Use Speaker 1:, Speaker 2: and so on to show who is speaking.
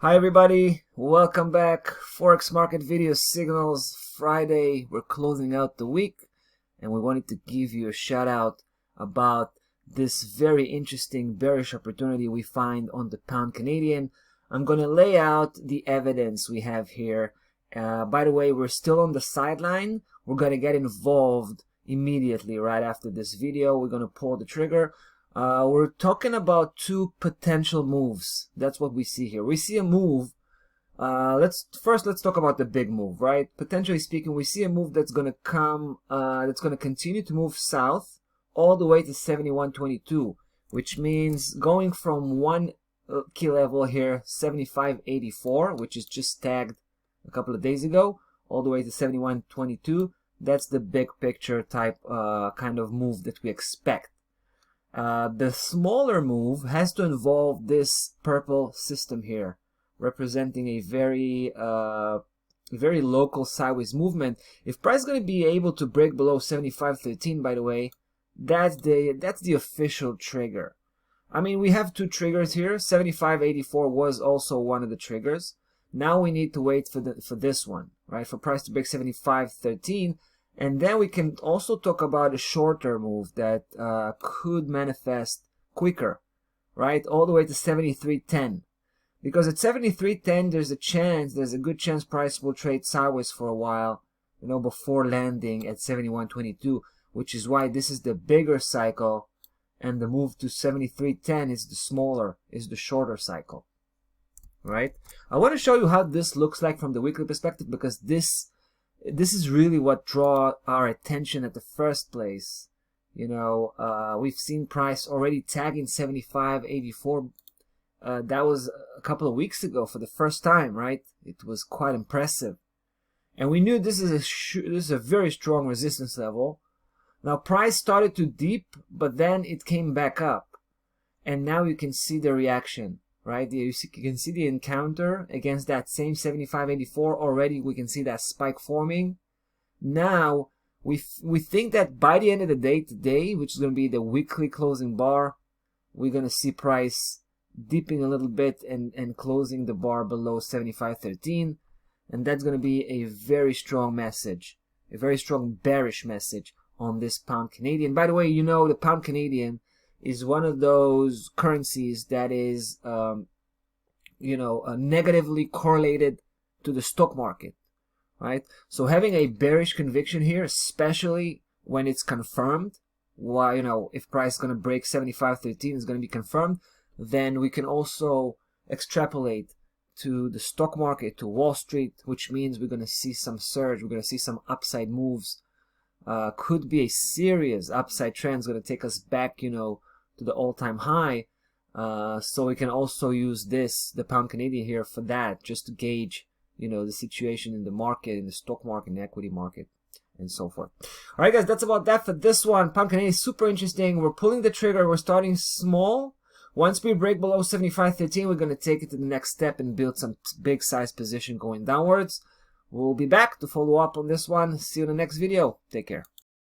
Speaker 1: Hi everybody, welcome back. Forex market video signals Friday. We're closing out the week and we wanted to give you a shout out about this very interesting bearish opportunity we find on the pound Canadian. I'm going to lay out the evidence we have here. By the way, we're still on the sideline. We're going to get involved immediately right after this video. We're going to pull the trigger. We're talking about two potential moves. That's what we see here. We see a move. Let's talk about the big move, right? Potentially speaking, we see a move that's going to come, that's going to continue to move south all the way to 71.22, which means going from one key level here, 75.84, which is just tagged a couple of days ago, all the way to 71.22. That's the big picture type kind of move that we expect. The smaller move has to involve this purple system here, representing a very local sideways movement. If price is going to be able to break below 75.13, by the way, that's the official trigger. I mean, we have two triggers here. 75.84 was also one of the triggers. Now we need to wait for this one, right? For price to break 75.13. And then we can also talk about a shorter move that could manifest quicker, right? All the way to 73.10. Because at 73.10, there's a good chance price will trade sideways for a while, you know, before landing at 71.22, which is why this is the bigger cycle, and the move to 73.10 is the shorter cycle, right? I want to show you how this looks like from the weekly perspective, because this is really what draw our attention at the first place. You know, we've seen price already tagging 75.84. That was a couple of weeks ago for the first time, right? It was quite impressive, and we knew this is a very strong resistance level. Now price started to dip, but then it came back up, and now you can see the reaction. Right, you can see the encounter against that same 75.84 already. We can see that spike forming. Now we think that by the end of the day today, which is going to be the weekly closing bar, we're going to see price dipping a little bit and closing the bar below 75.13, and that's going to be a very strong message, a very strong bearish message on this pound Canadian. By the way, you know, the pound Canadian is one of those currencies that is, negatively correlated to the stock market, right? So having a bearish conviction here, especially when it's confirmed, why, you know, if price is going to break 75.13 is going to be confirmed, then we can also extrapolate to the stock market, to Wall Street, which means we're going to see some surge, we're going to see some upside moves. Could be a serious upside trend. Is going to take us back, you know, to the all-time high. So we can also use the pound Canadian here for that, just to gauge, you know, the situation in the market, in the stock market, in the equity market, and so forth. All right, guys, that's about that for this one. Pound Canadian is super interesting. We're pulling the trigger. We're starting small. Once we break below 75.13, we're going to take it to the next step and build some big size position going downwards. We'll be back to follow up on this one. See you in the next video. Take care.